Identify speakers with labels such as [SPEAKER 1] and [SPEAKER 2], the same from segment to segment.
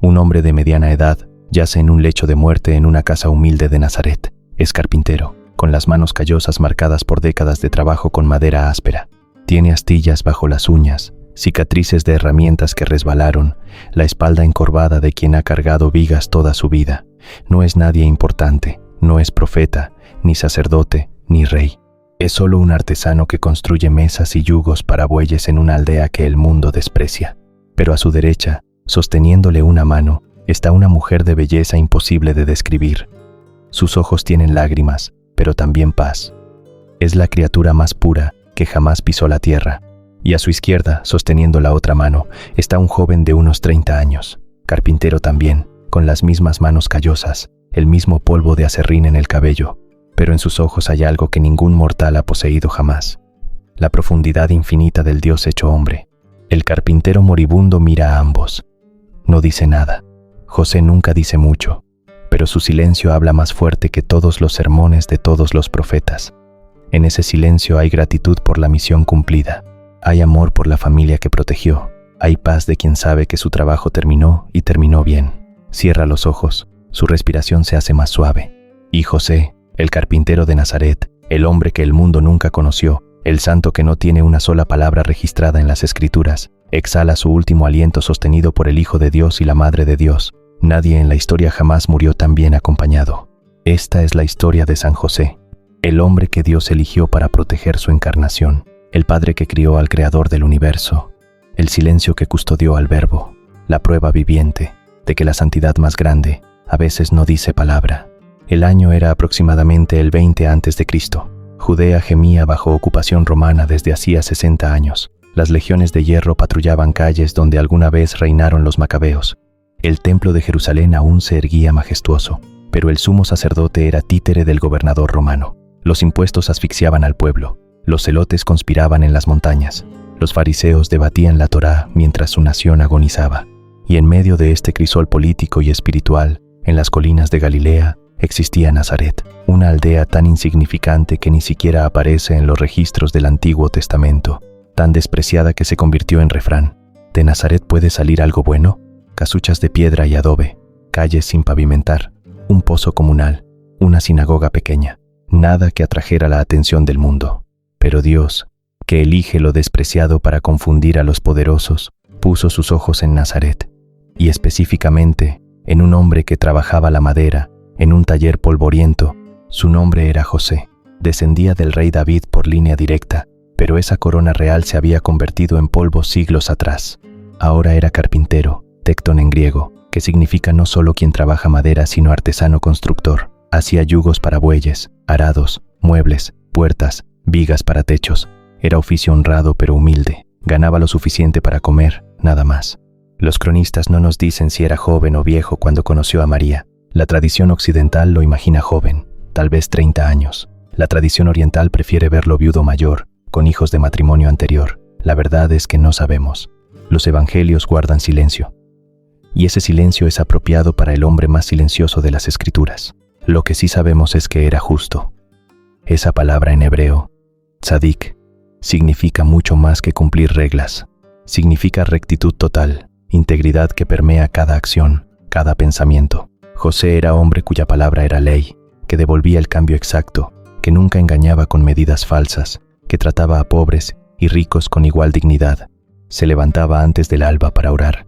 [SPEAKER 1] Un hombre de mediana edad yace en un lecho de muerte en una casa humilde de Nazaret. Es carpintero, con las manos callosas marcadas por décadas de trabajo con madera áspera. Tiene astillas bajo las uñas, cicatrices de herramientas que resbalaron, la espalda encorvada de quien ha cargado vigas toda su vida. No es nadie importante, no es profeta, ni sacerdote, ni rey. Es solo un artesano que construye mesas y yugos para bueyes en una aldea que el mundo desprecia. Pero a su derecha, sosteniéndole una mano, está una mujer de belleza imposible de describir. Sus ojos tienen lágrimas, pero también paz. Es la criatura más pura que jamás pisó la tierra. Y a su izquierda, sosteniendo la otra mano, está un joven de unos 30 años, carpintero también, con las mismas manos callosas, el mismo polvo de aserrín en el cabello, pero en sus ojos hay algo que ningún mortal ha poseído jamás: la profundidad infinita del Dios hecho hombre. El carpintero moribundo mira a ambos. No dice nada. José nunca dice mucho, pero su silencio habla más fuerte que todos los sermones de todos los profetas. En ese silencio hay gratitud por la misión cumplida. Hay amor por la familia que protegió. Hay paz de quien sabe que su trabajo terminó y terminó bien. Cierra los ojos. Su respiración se hace más suave. Y José, el carpintero de Nazaret, el hombre que el mundo nunca conoció, el santo que no tiene una sola palabra registrada en las Escrituras, exhala su último aliento sostenido por el Hijo de Dios y la Madre de Dios. Nadie en la historia jamás murió tan bien acompañado. Esta es la historia de San José, el hombre que Dios eligió para proteger su encarnación, el Padre que crió al Creador del universo, el silencio que custodió al Verbo, la prueba viviente de que la santidad más grande a veces no dice palabra. El año era aproximadamente el 20 a.C. Judea gemía bajo ocupación romana desde hacía 60 años. Las legiones de hierro patrullaban calles donde alguna vez reinaron los macabeos. El templo de Jerusalén aún se erguía majestuoso, pero el sumo sacerdote era títere del gobernador romano. Los impuestos asfixiaban al pueblo. Los celotes conspiraban en las montañas. Los fariseos debatían la Torá mientras su nación agonizaba. Y en medio de este crisol político y espiritual, en las colinas de Galilea, existía Nazaret, una aldea tan insignificante que ni siquiera aparece en los registros del Antiguo Testamento, tan despreciada que se convirtió en refrán. ¿De Nazaret puede salir algo bueno? Casuchas de piedra y adobe, calles sin pavimentar, un pozo comunal, una sinagoga pequeña, nada que atrajera la atención del mundo. Pero Dios, que elige lo despreciado para confundir a los poderosos, puso sus ojos en Nazaret, y específicamente en un hombre que trabajaba la madera en un taller polvoriento. Su nombre era José. Descendía del rey David por línea directa, pero esa corona real se había convertido en polvo siglos atrás. Ahora era carpintero, tecton en griego, que significa no solo quien trabaja madera sino artesano constructor. Hacía yugos para bueyes, arados, muebles, puertas, vigas para techos. Era oficio honrado pero humilde. Ganaba lo suficiente para comer, nada más. Los cronistas no nos dicen si era joven o viejo cuando conoció a María. La tradición occidental lo imagina joven, tal vez 30 años. La tradición oriental prefiere verlo viudo mayor, con hijos de matrimonio anterior. La verdad es que no sabemos. Los evangelios guardan silencio. Y ese silencio es apropiado para el hombre más silencioso de las Escrituras. Lo que sí sabemos es que era justo. Esa palabra en hebreo, tzadik, significa mucho más que cumplir reglas. Significa rectitud total, integridad que permea cada acción, cada pensamiento. José era hombre cuya palabra era ley, que devolvía el cambio exacto, que nunca engañaba con medidas falsas, que trataba a pobres y ricos con igual dignidad. Se levantaba antes del alba para orar.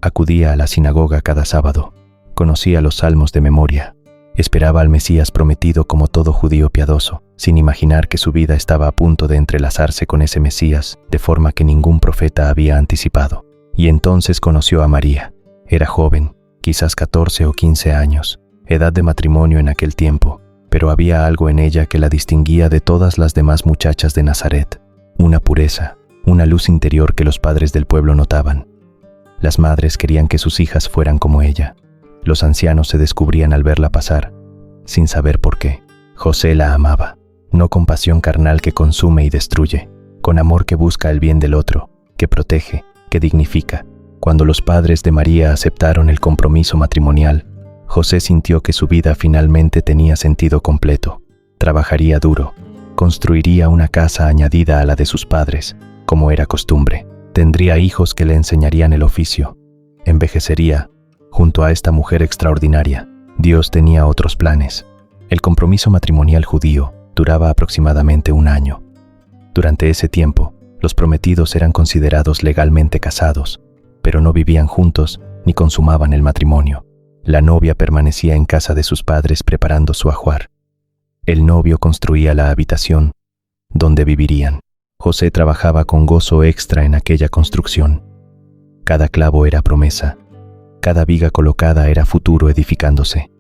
[SPEAKER 1] Acudía a la sinagoga cada sábado. Conocía los salmos de memoria. Esperaba al Mesías prometido como todo judío piadoso, sin imaginar que su vida estaba a punto de entrelazarse con ese Mesías, de forma que ningún profeta había anticipado. Y entonces conoció a María. Era joven, quizás 14 o 15 años, edad de matrimonio en aquel tiempo, pero había algo en ella que la distinguía de todas las demás muchachas de Nazaret. Una pureza, una luz interior que los padres del pueblo notaban. Las madres querían que sus hijas fueran como ella. Los ancianos se descubrían al verla pasar, sin saber por qué. José la amaba, no con pasión carnal que consume y destruye, con amor que busca el bien del otro, que protege, que dignifica. Cuando los padres de María aceptaron el compromiso matrimonial, José sintió que su vida finalmente tenía sentido completo. Trabajaría duro, construiría una casa añadida a la de sus padres, como era costumbre. Tendría hijos que le enseñarían el oficio. Envejecería, Junto a esta mujer extraordinaria, Dios tenía otros planes. El compromiso matrimonial judío duraba aproximadamente 1 año. Durante ese tiempo, los prometidos eran considerados legalmente casados, pero no vivían juntos ni consumaban el matrimonio. La novia permanecía en casa de sus padres preparando su ajuar. El novio construía la habitación donde vivirían. José trabajaba con gozo extra en aquella construcción. Cada clavo era promesa, cada viga colocada era futuro edificándose.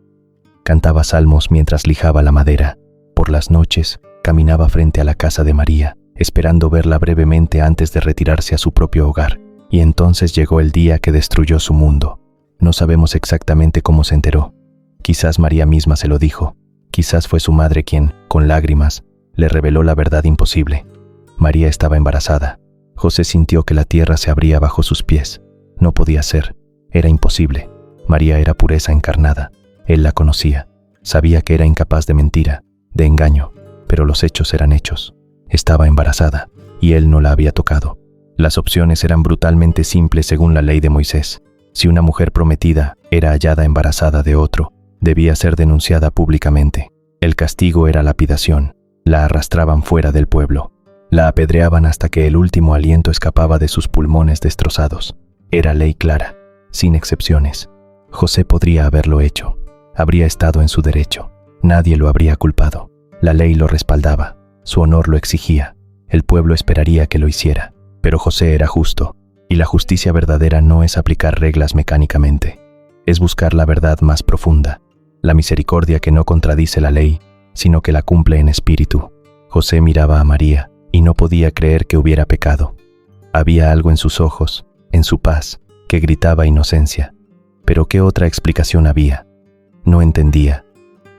[SPEAKER 1] Cantaba salmos mientras lijaba la madera. Por las noches, caminaba frente a la casa de María, esperando verla brevemente antes de retirarse a su propio hogar. Y entonces llegó el día que destruyó su mundo. No sabemos exactamente cómo se enteró. Quizás María misma se lo dijo. Quizás fue su madre quien, con lágrimas, le reveló la verdad imposible. María estaba embarazada. José sintió que la tierra se abría bajo sus pies. No podía ser. Era imposible. María era pureza encarnada. Él la conocía. Sabía que era incapaz de mentira, de engaño, pero los hechos eran hechos. Estaba embarazada, y él no la había tocado. Las opciones eran brutalmente simples según la ley de Moisés. Si una mujer prometida era hallada embarazada de otro, debía ser denunciada públicamente. El castigo era lapidación. La arrastraban fuera del pueblo. La apedreaban hasta que el último aliento escapaba de sus pulmones destrozados. Era ley clara, sin excepciones. José podría haberlo hecho. Habría estado en su derecho. Nadie lo habría culpado. La ley lo respaldaba. Su honor lo exigía. El pueblo esperaría que lo hiciera. Pero José era justo. Y la justicia verdadera no es aplicar reglas mecánicamente. Es buscar la verdad más profunda. La misericordia que no contradice la ley, sino que la cumple en espíritu. José miraba a María y no podía creer que hubiera pecado. Había algo en sus ojos, en su paz, que gritaba inocencia. Pero ¿qué otra explicación había? No entendía.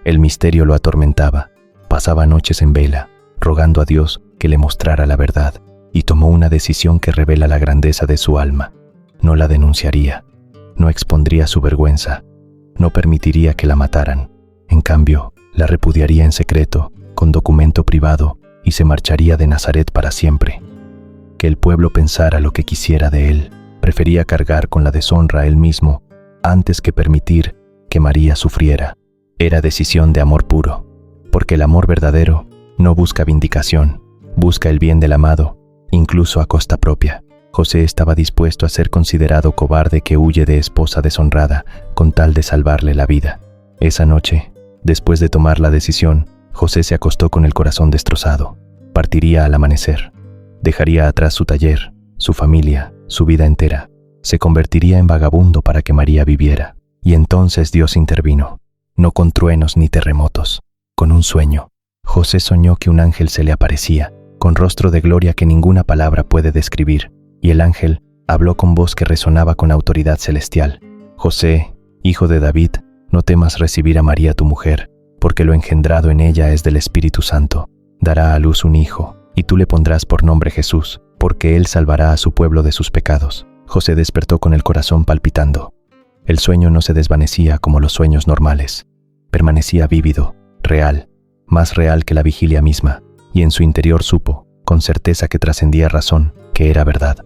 [SPEAKER 1] El misterio lo atormentaba. Pasaba noches en vela, rogando a Dios que le mostrara la verdad, y tomó una decisión que revela la grandeza de su alma. No la denunciaría, no expondría su vergüenza, no permitiría que la mataran. En cambio, la repudiaría en secreto, con documento privado, y se marcharía de Nazaret para siempre. Que el pueblo pensara lo que quisiera de él. Prefería cargar con la deshonra él mismo, antes que permitir que María sufriera. Era decisión de amor puro, porque el amor verdadero no busca vindicación, busca el bien del amado, incluso a costa propia. José estaba dispuesto a ser considerado cobarde que huye de esposa deshonrada con tal de salvarle la vida. Esa noche, después de tomar la decisión, José se acostó con el corazón destrozado. Partiría al amanecer. Dejaría atrás su taller, su familia, su vida entera. Se convertiría en vagabundo para que María viviera. Y entonces Dios intervino, no con truenos ni terremotos, con un sueño. José soñó que un ángel se le aparecía, con rostro de gloria que ninguna palabra puede describir, y el ángel habló con voz que resonaba con autoridad celestial. José, hijo de David, no temas recibir a María tu mujer, porque lo engendrado en ella es del Espíritu Santo. Dará a luz un hijo, y tú le pondrás por nombre Jesús, porque él salvará a su pueblo de sus pecados. José despertó con el corazón palpitando. El sueño no se desvanecía como los sueños normales. Permanecía vívido, real, más real que la vigilia misma, y en su interior supo, con certeza que trascendía razón, que era verdad.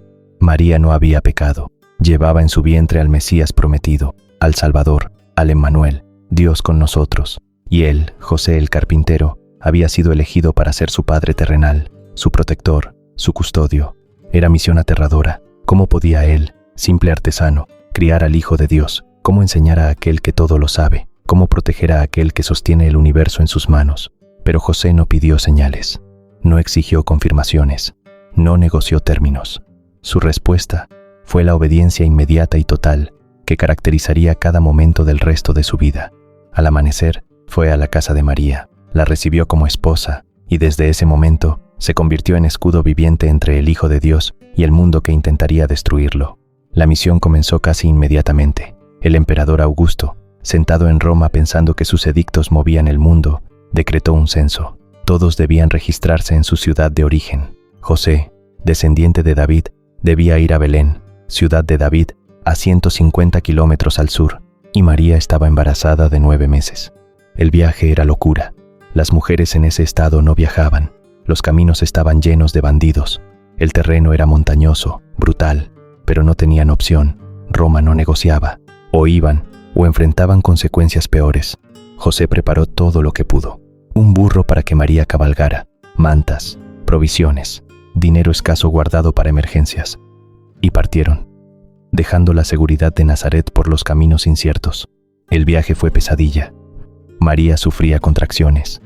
[SPEAKER 1] María no había pecado. Llevaba en su vientre al Mesías prometido, al Salvador, al Emmanuel, Dios con nosotros. Y él, José el carpintero, había sido elegido para ser su padre terrenal, su protector, su custodio. Era misión aterradora. ¿Cómo podía él, simple artesano, criar al Hijo de Dios? ¿Cómo enseñar a aquel que todo lo sabe? ¿Cómo proteger a aquel que sostiene el universo en sus manos? Pero José no pidió señales, no exigió confirmaciones, no negoció términos. Su respuesta fue la obediencia inmediata y total que caracterizaría cada momento del resto de su vida. Al amanecer, fue a la casa de María, la recibió como esposa, y desde ese momento se convirtió en escudo viviente entre el Hijo de Dios y el mundo que intentaría destruirlo. La misión comenzó casi inmediatamente. El emperador Augusto, sentado en Roma pensando que sus edictos movían el mundo, decretó un censo. Todos debían registrarse en su ciudad de origen. José, descendiente de David, debía ir a Belén, ciudad de David, a 150 kilómetros al sur, y María estaba embarazada de 9 meses. El viaje era locura. Las mujeres en ese estado no viajaban. Los caminos estaban llenos de bandidos. El terreno era montañoso, brutal, pero no tenían opción. Roma no negociaba. o iban o enfrentaban consecuencias peores. José preparó todo lo que pudo: un burro para que María cabalgara, mantas, provisiones, dinero escaso guardado para emergencias. Y partieron, dejando la seguridad de Nazaret por los caminos inciertos. El viaje fue pesadilla. María sufría contracciones.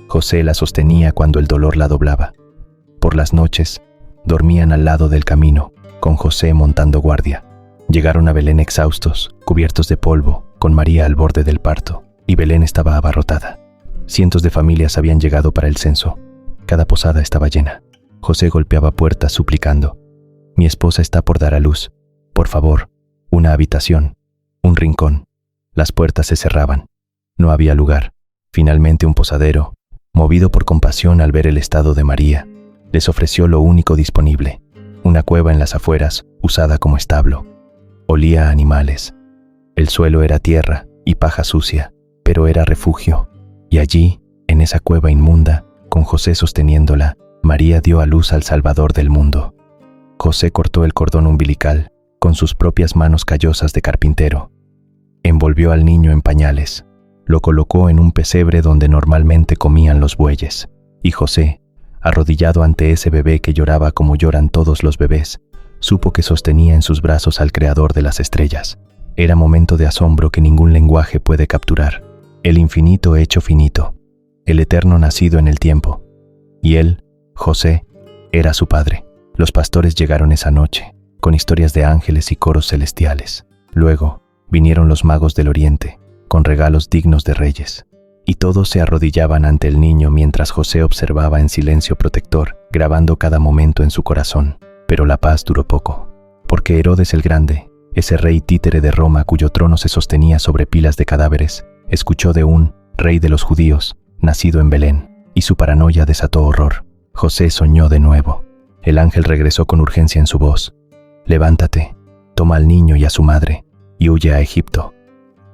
[SPEAKER 1] José la sostenía cuando el dolor la doblaba. Por las noches, dormían al lado del camino, con José montando guardia. Llegaron a Belén exhaustos, cubiertos de polvo, con María al borde del parto, y Belén estaba abarrotada. Cientos de familias habían llegado para el censo. Cada posada estaba llena. José golpeaba puertas suplicando: «Mi esposa está por dar a luz. Por favor, una habitación, un rincón». Las puertas se cerraban. No había lugar. Finalmente un posadero, movido por compasión al ver el estado de María, les ofreció lo único disponible: una cueva en las afueras, usada como establo. Olía a animales. El suelo era tierra y paja sucia, pero era refugio. Y allí, en esa cueva inmunda, con José sosteniéndola, María dio a luz al Salvador del mundo. José cortó el cordón umbilical con sus propias manos callosas de carpintero. Envolvió al niño en pañales. Lo colocó en un pesebre donde normalmente comían los bueyes. Y José, arrodillado ante ese bebé que lloraba como lloran todos los bebés, supo que sostenía en sus brazos al Creador de las estrellas. Era momento de asombro que ningún lenguaje puede capturar. El infinito hecho finito, el eterno nacido en el tiempo. Y él, José, era su padre. Los pastores llegaron esa noche, con historias de ángeles y coros celestiales. Luego, vinieron los magos del oriente, con regalos dignos de reyes. Y todos se arrodillaban ante el niño mientras José observaba en silencio protector, grabando cada momento en su corazón. Pero la paz duró poco, porque Herodes el Grande, ese rey títere de Roma cuyo trono se sostenía sobre pilas de cadáveres, escuchó de un rey de los judíos, nacido en Belén, y su paranoia desató horror. José soñó de nuevo. El ángel regresó con urgencia en su voz: «Levántate, toma al niño y a su madre, y huye a Egipto.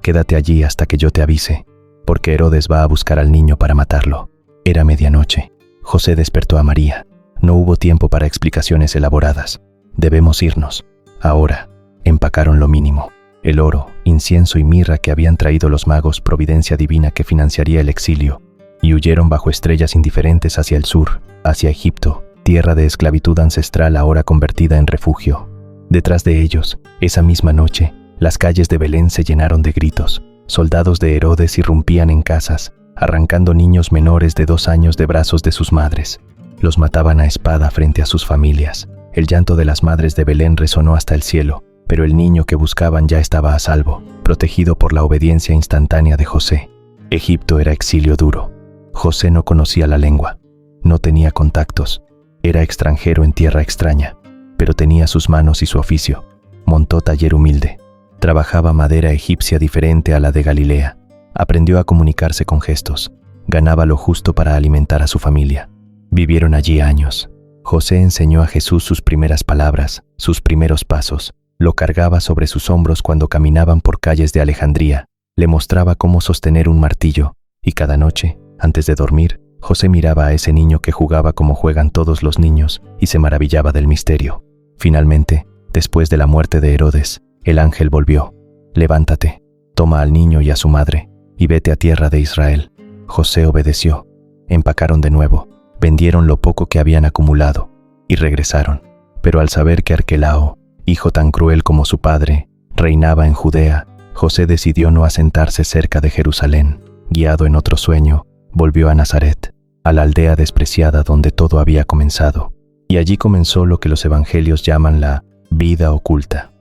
[SPEAKER 1] Quédate allí hasta que yo te avise, porque Herodes va a buscar al niño para matarlo». Era medianoche. José despertó a María. No hubo tiempo para explicaciones elaboradas. «Debemos irnos. Ahora». Empacaron lo mínimo: el oro, incienso y mirra que habían traído los magos, providencia divina que financiaría el exilio, y huyeron bajo estrellas indiferentes hacia el sur, hacia Egipto, tierra de esclavitud ancestral ahora convertida en refugio. Detrás de ellos, esa misma noche, las calles de Belén se llenaron de gritos. Soldados de Herodes irrumpían en casas, arrancando niños menores de 2 años de brazos de sus madres. Los mataban a espada frente a sus familias. El llanto de las madres de Belén resonó hasta el cielo, pero el niño que buscaban ya estaba a salvo, protegido por la obediencia instantánea de José. Egipto era exilio duro. José no conocía la lengua, no tenía contactos, era extranjero en tierra extraña, pero tenía sus manos y su oficio. Montó taller humilde, trabajaba madera egipcia diferente a la de Galilea, aprendió a comunicarse con gestos, ganaba lo justo para alimentar a su familia. Vivieron allí años. José enseñó a Jesús sus primeras palabras, sus primeros pasos. Lo cargaba sobre sus hombros cuando caminaban por calles de Alejandría, le mostraba cómo sostener un martillo, y cada noche, antes de dormir, José miraba a ese niño que jugaba como juegan todos los niños y se maravillaba del misterio. Finalmente, después de la muerte de Herodes, el ángel volvió: «Levántate, toma al niño y a su madre, y vete a tierra de Israel». José obedeció. Empacaron de nuevo, vendieron lo poco que habían acumulado, y regresaron. Pero al saber que Arquelao, hijo tan cruel como su padre, reinaba en Judea, José decidió no asentarse cerca de Jerusalén. Guiado en otro sueño, volvió a Nazaret, a la aldea despreciada donde todo había comenzado. Y allí comenzó lo que los evangelios llaman la vida oculta.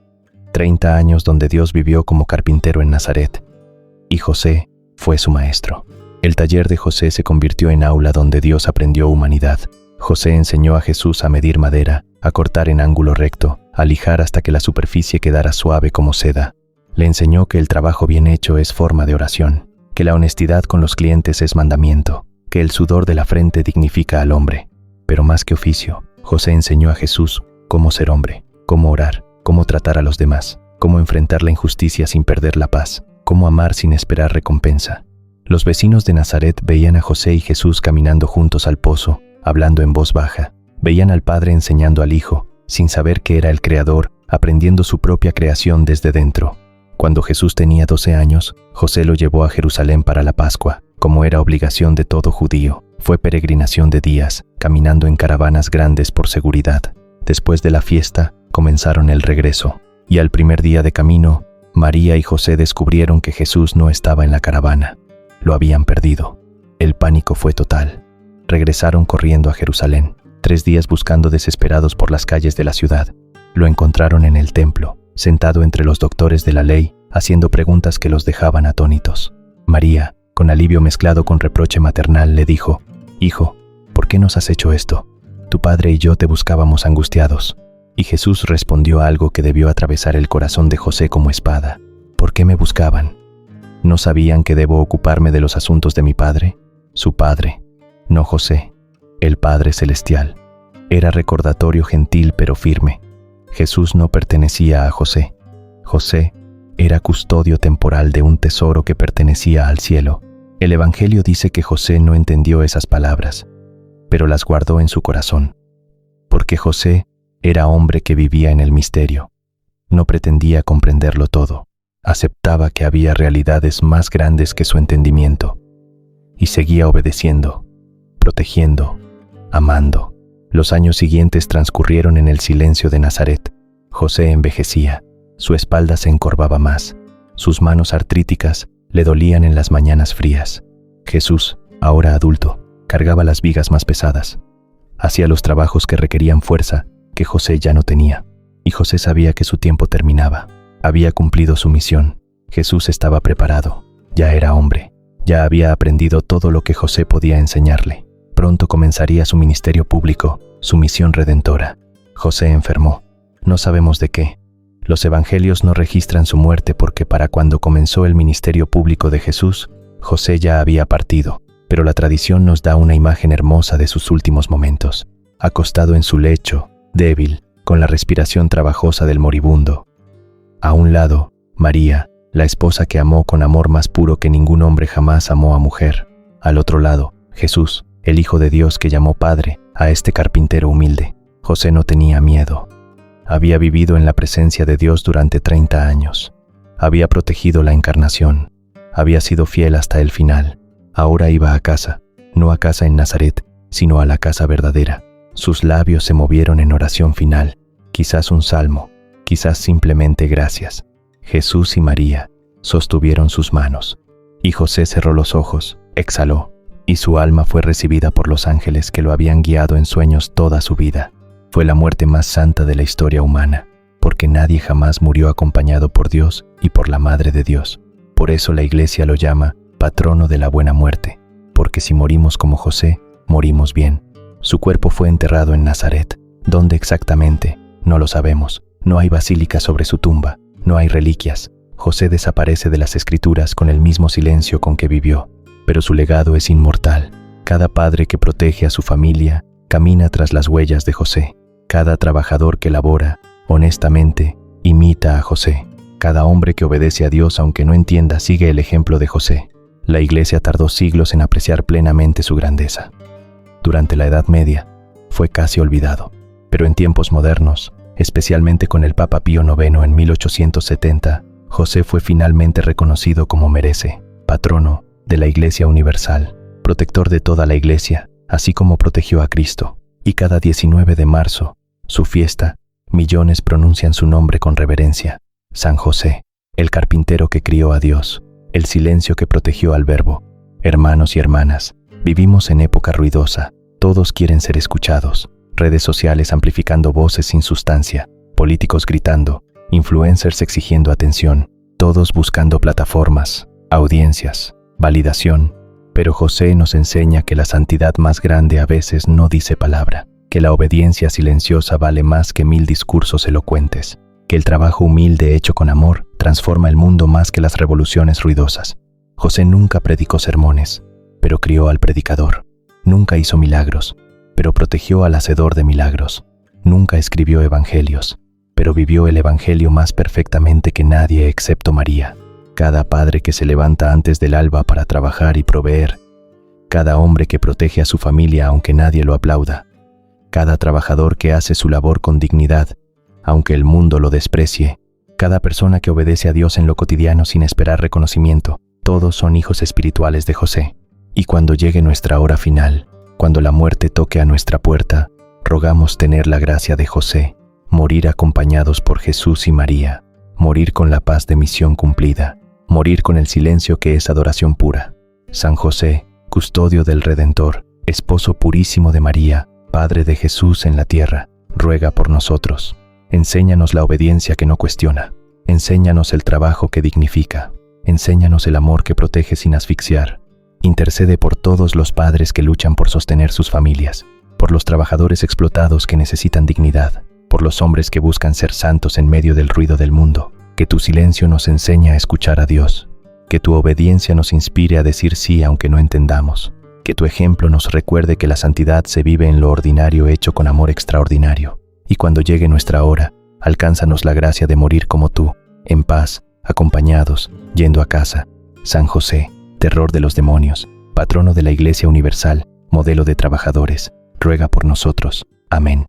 [SPEAKER 1] 30 años donde Dios vivió como carpintero en Nazaret. Y José fue su maestro. El taller de José se convirtió en aula donde Dios aprendió humanidad. José enseñó a Jesús a medir madera, a cortar en ángulo recto, a lijar hasta que la superficie quedara suave como seda. Le enseñó que el trabajo bien hecho es forma de oración, que la honestidad con los clientes es mandamiento, que el sudor de la frente dignifica al hombre. Pero más que oficio, José enseñó a Jesús cómo ser hombre, cómo orar, cómo tratar a los demás, cómo enfrentar la injusticia sin perder la paz, cómo amar sin esperar recompensa. Los vecinos de Nazaret veían a José y Jesús caminando juntos al pozo, hablando en voz baja. Veían al Padre enseñando al Hijo, sin saber que era el Creador, aprendiendo su propia creación desde dentro. Cuando Jesús tenía 12 años, José lo llevó a Jerusalén para la Pascua, como era obligación de todo judío. Fue peregrinación de días, caminando en caravanas grandes por seguridad. Después de la fiesta, comenzaron el regreso, y al primer día de camino, María y José descubrieron que Jesús no estaba en la caravana. Lo habían perdido. El pánico fue total. Regresaron corriendo a Jerusalén, 3 días buscando desesperados por las calles de la ciudad. Lo encontraron en el templo, sentado entre los doctores de la ley, haciendo preguntas que los dejaban atónitos. María, con alivio mezclado con reproche maternal, le dijo: «Hijo, ¿por qué nos has hecho esto? Tu padre y yo te buscábamos angustiados». Y Jesús respondió algo que debió atravesar el corazón de José como espada: «¿Por qué me buscaban? ¿No sabían que debo ocuparme de los asuntos de mi padre?» Su padre, no José, el Padre Celestial. Era recordatorio gentil pero firme. Jesús no pertenecía a José. José era custodio temporal de un tesoro que pertenecía al cielo. El Evangelio dice que José no entendió esas palabras, pero las guardó en su corazón, porque José era hombre que vivía en el misterio. No pretendía comprenderlo todo. Aceptaba que había realidades más grandes que su entendimiento, y seguía obedeciendo, protegiendo, amando. Los años siguientes transcurrieron en el silencio de Nazaret. José envejecía, su espalda se encorvaba más, sus manos artríticas le dolían en las mañanas frías. Jesús, ahora adulto, cargaba las vigas más pesadas, hacía los trabajos que requerían fuerza que José ya no tenía, y José sabía que su tiempo terminaba. Había cumplido su misión. Jesús estaba preparado, ya era hombre, ya había aprendido todo lo que José podía enseñarle. Pronto comenzaría su ministerio público, su misión redentora. José enfermó. No sabemos de qué. Los evangelios no registran su muerte porque para cuando comenzó el ministerio público de Jesús, José ya había partido, pero la tradición nos da una imagen hermosa de sus últimos momentos. Acostado en su lecho, débil, con la respiración trabajosa del moribundo. A un lado, María, la esposa que amó con amor más puro que ningún hombre jamás amó a mujer. Al otro lado, Jesús, el Hijo de Dios que llamó Padre a este carpintero humilde. José no tenía miedo. Había vivido en la presencia de Dios durante 30 años. Había protegido la encarnación. Había sido fiel hasta el final. Ahora iba a casa, no a casa en Nazaret, sino a la casa verdadera. Sus labios se movieron en oración final, quizás un salmo, quizás simplemente gracias. Jesús y María sostuvieron sus manos, y José cerró los ojos, exhaló, y su alma fue recibida por los ángeles que lo habían guiado en sueños toda su vida. Fue la muerte más santa de la historia humana, porque nadie jamás murió acompañado por Dios y por la Madre de Dios. Por eso la Iglesia lo llama patrono de la buena muerte, porque si morimos como José, morimos bien. Su cuerpo fue enterrado en Nazaret. ¿Dónde exactamente? No lo sabemos. No hay basílica sobre su tumba, no hay reliquias. José desaparece de las Escrituras con el mismo silencio con que vivió, pero su legado es inmortal. Cada padre que protege a su familia camina tras las huellas de José. Cada trabajador que labora honestamente imita a José. Cada hombre que obedece a Dios aunque no entienda sigue el ejemplo de José. La Iglesia tardó siglos en apreciar plenamente su grandeza. Durante la Edad Media fue casi olvidado, pero en tiempos modernos, especialmente con el Papa Pío IX en 1870, José fue finalmente reconocido como merece, patrono de la Iglesia Universal, protector de toda la Iglesia, así como protegió a Cristo. Y cada 19 de marzo, su fiesta, millones pronuncian su nombre con reverencia. San José, el carpintero que crió a Dios, el silencio que protegió al Verbo. Hermanos y hermanas, vivimos en época ruidosa, todos quieren ser escuchados, redes sociales amplificando voces sin sustancia, políticos gritando, influencers exigiendo atención, todos buscando plataformas, audiencias, validación. Pero José nos enseña que la santidad más grande a veces no dice palabra, que la obediencia silenciosa vale más que 1000 discursos elocuentes, que el trabajo humilde hecho con amor transforma el mundo más que las revoluciones ruidosas. José nunca predicó sermones, pero crió al predicador. Nunca hizo milagros, pero protegió al hacedor de milagros. Nunca escribió evangelios, pero vivió el evangelio más perfectamente que nadie excepto María. Cada padre que se levanta antes del alba para trabajar y proveer, cada hombre que protege a su familia aunque nadie lo aplauda, cada trabajador que hace su labor con dignidad, aunque el mundo lo desprecie, Cada persona que obedece a Dios en lo cotidiano sin esperar reconocimiento, todos son hijos espirituales de José. Y cuando llegue nuestra hora final, cuando la muerte toque a nuestra puerta, rogamos tener la gracia de José, morir acompañados por Jesús y María, morir con la paz de misión cumplida, morir con el silencio que es adoración pura. San José, custodio del Redentor, esposo purísimo de María, Padre de Jesús en la tierra, ruega por nosotros. Enséñanos la obediencia que no cuestiona. Enséñanos el trabajo que dignifica. Enséñanos el amor que protege sin asfixiar. Intercede por todos los padres que luchan por sostener sus familias, por los trabajadores explotados que necesitan dignidad, por los hombres que buscan ser santos en medio del ruido del mundo. Que tu silencio nos enseñe a escuchar a Dios. Que tu obediencia nos inspire a decir sí aunque no entendamos. Que tu ejemplo nos recuerde que la santidad se vive en lo ordinario hecho con amor extraordinario. Y cuando llegue nuestra hora, alcánzanos la gracia de morir como tú, en paz, acompañados, yendo a casa. San José, terror de los demonios, patrono de la Iglesia Universal, modelo de trabajadores, ruega por nosotros. Amén.